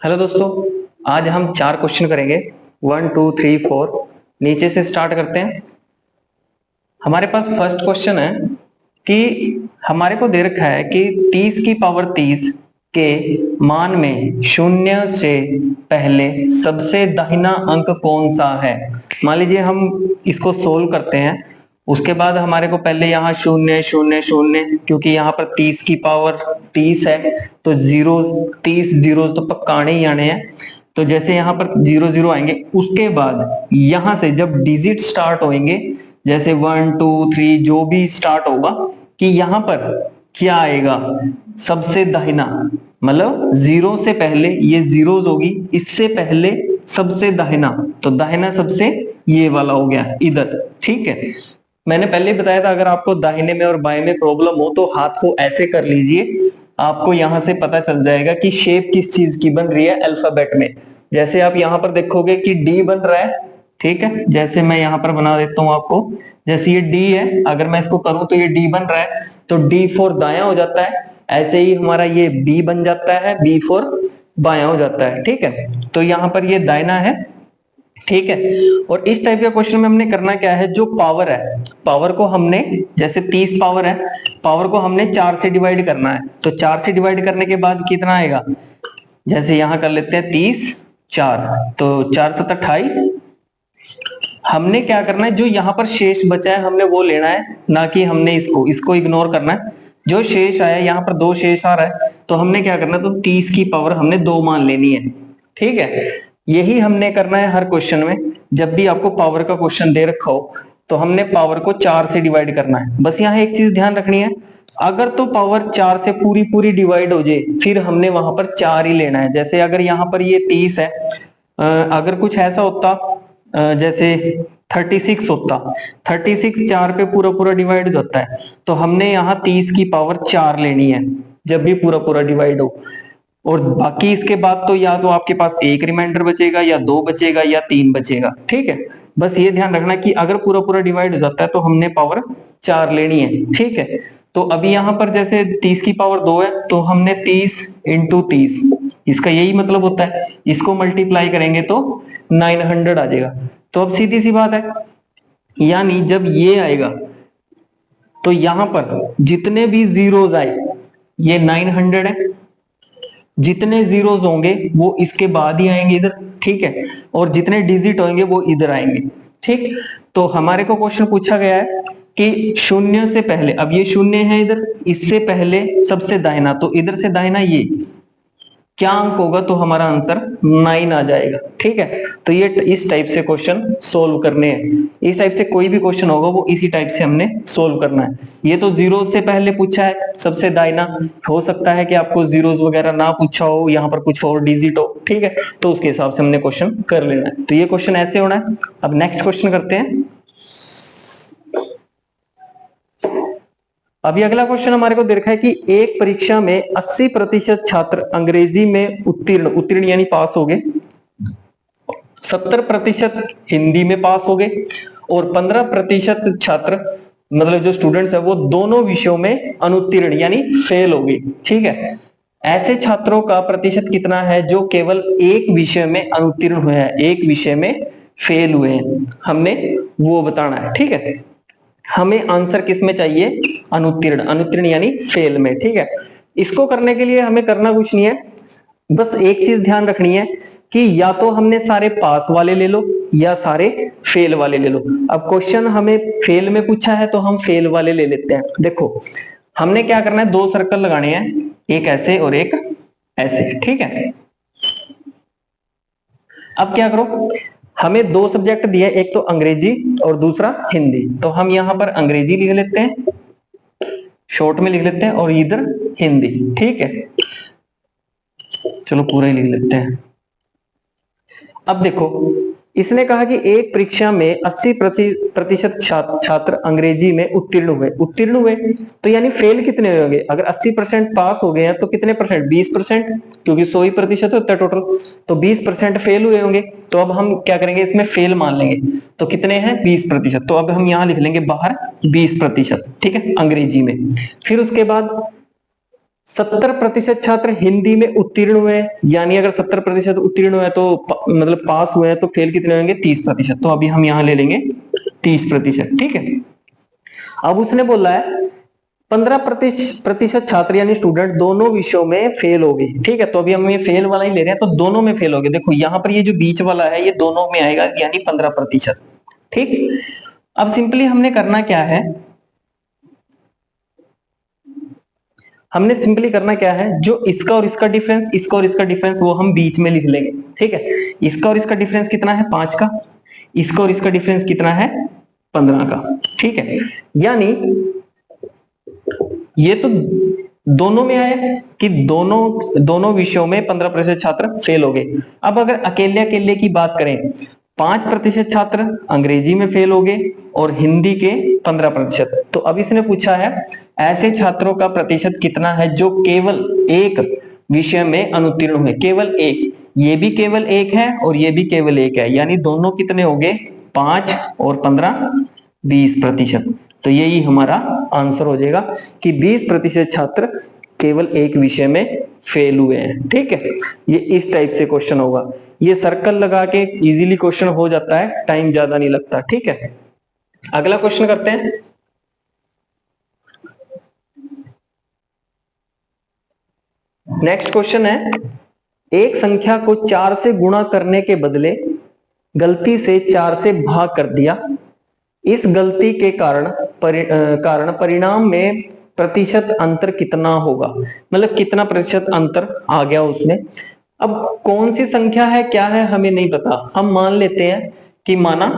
Hello दोस्तों। आज हम 4 क्वेश्चन करेंगे। 1 2 3 4 नीचे से स्टार्ट करते हैं। हमारे पास फर्स्ट क्वेश्चन है कि हमारे को दे रखा है कि 30 की पावर 30 के मान में शून्य से पहले सबसे दाहिना अंक कौन सा है। मान लीजिए हम इसको सोल्व करते हैं। उसके बाद हमारे को पहले यहाँ शून्य शून्य शून्य, क्योंकि यहाँ पर 30 की पावर 30 है तो जीरो 30 जीरो तो पक्का आने ही आने हैं। तो जैसे यहाँ पर जीरो जीरो आएंगे, उसके बाद यहां से जब डिजिट स्टार्ट होंगे, जैसे 1 2 3 जो भी स्टार्ट होगा, कि यहां पर क्या आएगा, सबसे दाहिना, मतलब जीरो से पहले ये जीरोज होगी, इससे पहले सबसे दाहिना, तो दाहिना सबसे ये वाला हो गया इधर। ठीक है, मैंने पहले ही बताया था अगर आपको दाहिने में और बाएं में प्रॉब्लम हो तो हाथ को ऐसे कर लीजिए, आपको यहां से पता चल जाएगा कि शेप किस चीज की बन रही है अल्फाबेट में। जैसे आप यहां पर देखोगे कि डी बन रहा है। ठीक है, जैसे मैं यहां पर बना देता हूं आपको। जैसे ये डी है, अगर मैं इसको करूं तो ये डी बन रहा है, तो डी फोर दाया हो जाता है। ऐसे ही हमारा ये बी बन जाता है, बी फोर बाया हो जाता है। ठीक है, तो यहां पर ये दाहिना है। ठीक है, और इस टाइप का क्वेश्चन में हमने करना क्या है, जो पावर है, पावर को हमने, जैसे 30 पावर है, पावर को हमने 4 से डिवाइड करना है। तो 4 से डिवाइड करने के बाद कितना आएगा, जैसे यहां कर लेते हैं 30 4, तो 4 7 28। हमने क्या करना है, जो यहाँ पर शेष बचा है हमने वो लेना है, ना कि हमने इसको इसको इग्नोर करना है। जो शेष आया, यहाँ पर 2 शेष आ रहा है, तो हमने क्या करना है, तो 30 की पावर हमने 2 मान लेनी है। ठीक है, यही हमने करना है हर क्वेश्चन में। जब भी आपको पावर का क्वेश्चन दे रखा हो तो हमने पावर को 4 से डिवाइड करना है। बस यहाँ एक चीज ध्यान रखनी है, अगर तो पावर 4 से पूरी पूरी डिवाइड हो जाए फिर हमने वहां पर 4 ही लेना है। जैसे अगर यहाँ पर ये 30 है, अगर कुछ ऐसा होता, जैसे 36 होता, 36 4 पे पूरा पूरा डिवाइड हो जाता है, तो हमने यहाँ 30 की पावर 4 लेनी है जब भी पूरा पूरा डिवाइड हो। और बाकी इसके बाद तो या तो आपके पास एक रिमाइंडर बचेगा, या 2 बचेगा, या 3 बचेगा। ठीक है, बस ये ध्यान रखना कि अगर पूरा पूरा डिवाइड हो जाता है तो हमने पावर 4 लेनी है। ठीक है, तो अभी यहां पर जैसे 30 की पावर 2 है, तो हमने 30 × 30, इसका यही मतलब होता है, इसको मल्टीप्लाई करेंगे तो 900 आ जाएगा। तो अब सीधी सी बात है, यानी जब ये आएगा तो यहां पर जितने भी जीरोज आए, ये 900 है, जितने जीरोज होंगे वो इसके बाद ही आएंगे इधर। ठीक है, और जितने डिजिट होंगे वो इधर आएंगे। ठीक, तो हमारे को क्वेश्चन पूछा गया है कि शून्य से पहले, अब ये शून्य है इधर, इससे पहले सबसे दाहिना, तो इधर से दाहिना ये क्या अंक होगा, तो हमारा आंसर 9 आ जाएगा। ठीक है, तो ये इस टाइप से क्वेश्चन सोल्व करने हैं। इस टाइप से कोई भी क्वेश्चन होगा वो इसी टाइप से हमने सोल्व करना है। ये तो जीरो से पहले पूछा है, सबसे दाहिना। हो सकता है कि आपको जीरोस वगैरह ना पूछा हो, यहाँ पर कुछ और डिजिट हो। ठीक है, तो उसके हिसाब से हमने क्वेश्चन कर लेना है। तो ये क्वेश्चन ऐसे होना है। अब नेक्स्ट क्वेश्चन करते हैं। अभी अगला क्वेश्चन हमारे को दे रखा है कि एक परीक्षा में 80% छात्र अंग्रेजी में उत्तीर्ण उत्तीर्ण यानी पास हो गए, 70% हिंदी में पास हो गए, और 15% छात्र, मतलब जो स्टूडेंट्स है, वो दोनों विषयों में अनुत्तीर्ण यानी फेल हो गए। ठीक है, ऐसे छात्रों का प्रतिशत कितना है जो केवल एक विषय में अनुत्तीर्ण हुए हैं, एक विषय में फेल हुए हैं, हमने वो बताना है। ठीक है, हमें आंसर किस में चाहिए, अनुत्तीर्ण, अनुत्तीर्ण यानी फेल में। ठीक है, इसको करने के लिए हमें करना कुछ नहीं है, बस एक चीज ध्यान रखनी है कि या तो हमने सारे पास वाले ले लो या सारे फेल वाले ले लो। अब क्वेश्चन हमें फेल में पूछा है तो हम फेल वाले ले लेते हैं। देखो, हमने क्या करना है, 2 सर्कल लगाने हैं, एक ऐसे और एक ऐसे। ठीक है, अब क्या करो, हमें 2 सब्जेक्ट दिए, एक तो अंग्रेजी और दूसरा हिंदी, तो हम यहां पर अंग्रेजी लिख लेते हैं, शॉर्ट में लिख लेते हैं, और इधर हिंदी। ठीक है, चलो पूरा ही लिख लेते हैं। अब देखो, इसने कहा कि एक परीक्षा में 80% छात्र अंग्रेजी में उत्तीर्ण हुए, तो यानी फेल कितने होंगे, अगर 80% पास हो गए हैं तो कितने परसेंट, 20%, क्योंकि 100% होता है टोटल, तो 20% फेल हुए होंगे। तो अब हम क्या करेंगे, इसमें फेल मान लेंगे, तो कितने हैं, 20%, तो अब हम यहां लिख लेंगे बाहर 20%। ठीक है, अंग्रेजी में। फिर उसके बाद 70% छात्र हिंदी में उत्तीर्ण हुए, यानी अगर 70% उत्तीर्ण हुए तो मतलब पास हुए हैं, तो फेल कितने होंगे? 30%। तो अभी हम यहां ले लेंगे 30%, ठीक है। अब उसने बोला है 15% छात्र यानी स्टूडेंट दोनों विषयों में फेल हो गए, ठीक है। तो अभी हम ये फेल वाला ही ले रहे हैं, तो दोनों में फेल हो गए। देखो यहां पर ये जो बीच वाला है ये दोनों में आएगा, यानी 15%, ठीक। अब सिंपली हमने करना क्या है, हमने सिंपली करना क्या है, जो इसका और इसका डिफरेंस, इसका और इसका डिफरेंस वो हम बीच में लिख लेंगे, ठीक है। इसका और इसका डिफरेंस कितना है? 5 का। इसका और इसका डिफरेंस कितना है? 15 का, ठीक है। यानी ये तो दोनों में आया कि दोनों विषयों में 15% छात्र फेल हो गए। अब अगर अकेले अकेले की बात करें, 5% छात्र अंग्रेजी में फेल हो गए और हिंदी के 15%। तो अब इसने पूछा है ऐसे छात्रों का प्रतिशत कितना है जो केवल एक विषय में अनुत्तीर्ण हुए, केवल एक। ये भी केवल एक है और ये भी केवल एक है, यानी दोनों कितने हो गए? 5 और 15, 20%। तो यही हमारा आंसर हो जाएगा कि 20% छात्र केवल एक विषय में फेल हुए हैं, ठीक है। ये इस टाइप से क्वेश्चन होगा। ये सर्कल लगा के इजीली क्वेश्चन हो जाता है, टाइम ज्यादा नहीं लगता, ठीक है। अगला क्वेश्चन करते हैं। नेक्स्ट क्वेश्चन है, एक संख्या को 4 से गुणा करने के बदले गलती से 4 से भाग कर दिया। इस गलती के कारण परिणाम में प्रतिशत अंतर कितना होगा? मतलब कितना प्रतिशत अंतर आ गया उसमें। अब कौन सी संख्या है क्या है हमें नहीं पता, हम मान लेते हैं कि माना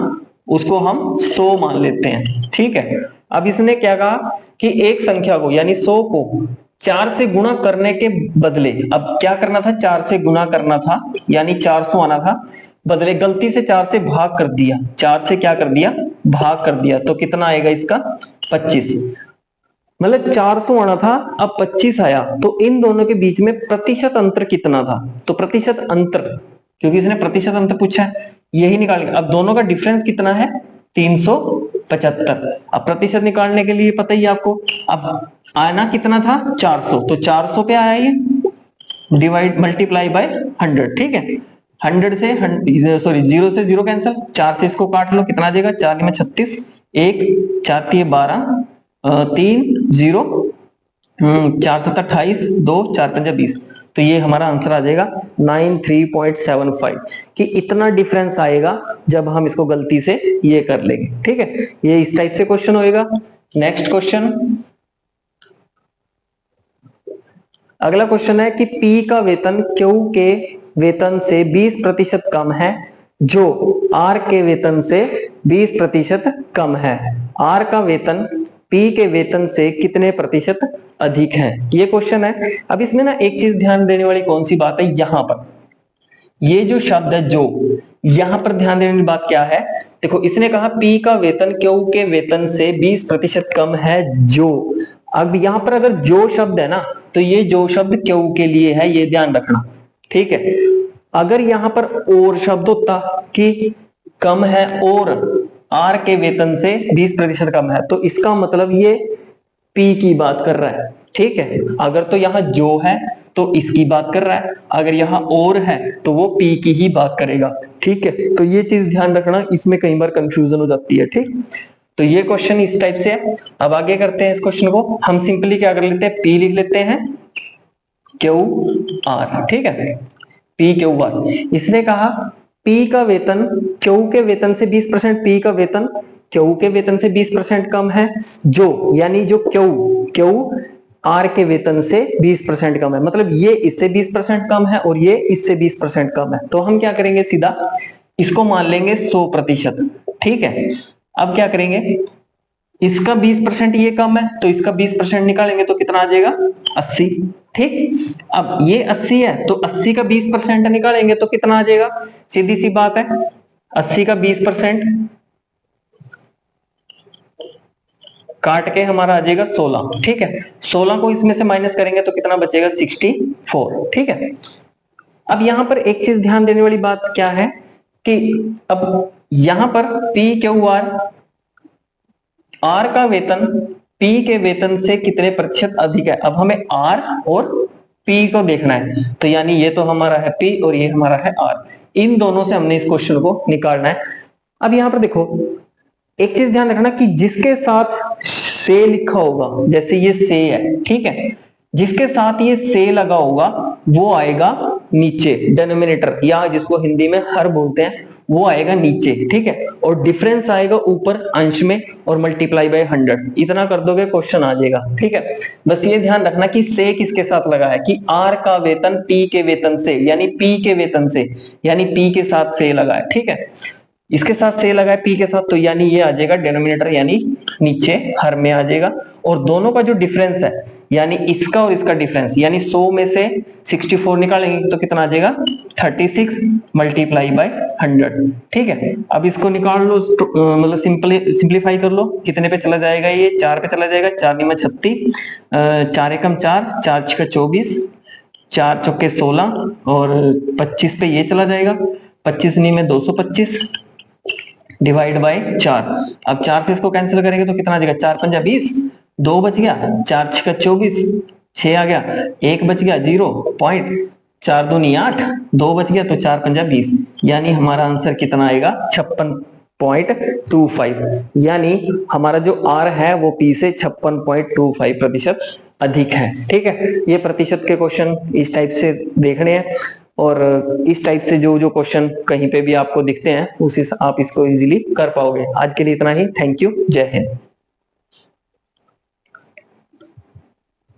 उसको हम 100 मान लेते हैं, ठीक है। अब इसने क्या कहा कि एक संख्या को यानी 100 को 4 से गुणा करने के बदले, अब क्या करना था? 4 से गुणा करना था, यानी 400 आना था, बदले गलती से 4 से भाग कर दिया। 4 से क्या कर दिया? भाग कर दिया। तो कितना आएगा इसका? 25। मतलब 400 आना था, अब 25 आया। तो इन दोनों के बीच में प्रतिशत अंतर कितना था? तो प्रतिशत अंतर, क्योंकि इसने प्रतिशत अंतर पूछा है, यही निकालेंगे। अब दोनों का डिफरेंस कितना है? 375। अब प्रतिशत निकालने के लिए पता ही आपको, अब आना कितना था? 400। तो 400 पे आया ये, डिवाइड मल्टीप्लाई बाय 100, ठीक है। 100 से 0 से 0 कैंसिल, 4 से इसको काट लो, कितना आ जाएगा? 4 में 36, 1 4 12, 3 0, 4 7 28, 2 4 5 20। तो ये हमारा आंसर आ जाएगा 93.75, कि इतना डिफरेंस आएगा जब हम इसको गलती से ये कर लेंगे, ठीक है। ये इस टाइप से क्वेश्चन होएगा। नेक्स्ट क्वेश्चन, अगला क्वेश्चन है कि P का वेतन Q के वेतन से 20% कम है, जो R के वेतन से 20% कम है। R का वेतन P के वेतन से कितने प्रतिशत अधिक है? ये क्वेश्चन है। अब इसमें ना एक चीज ध्यान देने वाली कौन सी बात है, यहां पर ये जो शब्द है जो, यहां पर ध्यान देने वाली बात क्या है? देखो इसने कहा P का वेतन Q के वेतन से 20% कम है जो। अब यहां पर अगर जो शब्द है ना, तो ये जो शब्द Q के लिए है, ये ध्यान रखना, ठीक है। अगर यहां पर और शब्द होता कि कम है और R के वेतन से 20% कम है, तो इसका मतलब ये P की बात कर रहा है, ठीक है। अगर तो यहां जो है तो इसकी बात कर रहा है, अगर यहां और है तो वो P की ही बात करेगा, ठीक है। तो ये चीज ध्यान रखना, इसमें कई बार कंफ्यूजन हो जाती है, ठीक। तो ये क्वेश्चन इस टाइप से है। अब आगे करते हैं इस क्वेश्चन को, हम सिंपली क्या कर लेते हैं? P लिख लेते हैं क्यू आर, ठीक है। P Q R. इसने कहा P का वेतन Q के वेतन से 20%, P का वेतन Q के वेतन से 20% कम है, जो यानी जो Q R के वेतन से 20% कम है। मतलब ये इससे 20% कम है और ये इससे 20% कम है। तो हम क्या करेंगे? सीधा इसको मान लेंगे 100%, ठीक है। अब क्या करेंगे? इसका 20% ये कम है, तो इसका 20% निकालेंगे तो कितना आ जाएगा? 80, ठीक। अब ये 80 है, तो 80 का 20% निकालेंगे तो कितना आ जाएगा? सीधी सी बात है, 80 का 20% काट के हमारा आ जाएगा 16, ठीक है। 16 को इसमें से माइनस करेंगे तो कितना बचेगा? 64, ठीक है। अब यहां पर एक चीज ध्यान देने वाली बात क्या है कि अब यहां पर P क्यू आर, R का वेतन पी के वेतन से कितने प्रतिशत अधिक है। अब हमें आर और पी को देखना है, तो यानी ये तो हमारा है पी और ये हमारा है आर, इन दोनों से हमने इस क्वेश्चन को निकालना है। अब यहां पर देखो एक चीज ध्यान रखना कि जिसके साथ से लिखा होगा, जैसे ये से है, ठीक है, जिसके साथ ये से लगा होगा वो आएगा नीचे डिनोमिनेटर, या जिसको हिंदी में हर बोलते हैं वो आएगा नीचे, ठीक है, और डिफरेंस आएगा ऊपर अंश में और मल्टीप्लाई बाय 100। इतना कर दोगे क्वेश्चन आ जाएगा, ठीक है। बस ये ध्यान रखना कि से किसके साथ लगा है, कि आर का वेतन पी के वेतन से, यानी पी के वेतन से, यानी पी के साथ से लगा है, ठीक है, इसके साथ से लगा है पी के साथ, तो यानी ये आ जाएगा डिनोमिनेटर, यानी नीचे हर में आ जाएगा। और दोनों का जो डिफरेंस है, यानी इसका और इसका डिफरेंस, यानी 100 में से 64 निकालेंगे तो कितना आ जाएगा 36 मल्टीप्लाई बाय 100, ठीक है। अब इसको निकाल लो, मतलब सिंप्लीफाई कर लो, कितने पे चला जाएगा, ये 4 पे चला जाएगा, 4 × 36, 4 एकम 4, 4 × 24, 4 चौके 16 और 25 पे ये चला जाएगा, 25 में 225 डिवाइड बाय 4। अब 4 से इसको कैंसिल करेंगे तो कितना आ जाएगा, 4 × 5 = 20, 2 बच गया, 4 × 6 = 24, 6 आ गया, 1 बच गया 0 पॉइंट, 4 2 = 8, 2 बच गया, तो 4 × 5 = 20, यानी हमारा आंसर कितना आएगा 56.25, यानी हमारा जो आर है वो पी से 56.25% अधिक है, ठीक है। ये प्रतिशत के क्वेश्चन इस टाइप से देखने हैं, और इस टाइप से जो जो क्वेश्चन कहीं पे भी आपको दिखते हैं उसी से आप इसको इजीली कर पाओगे। आज के लिए इतना ही, थैंक यू, जय हिंद।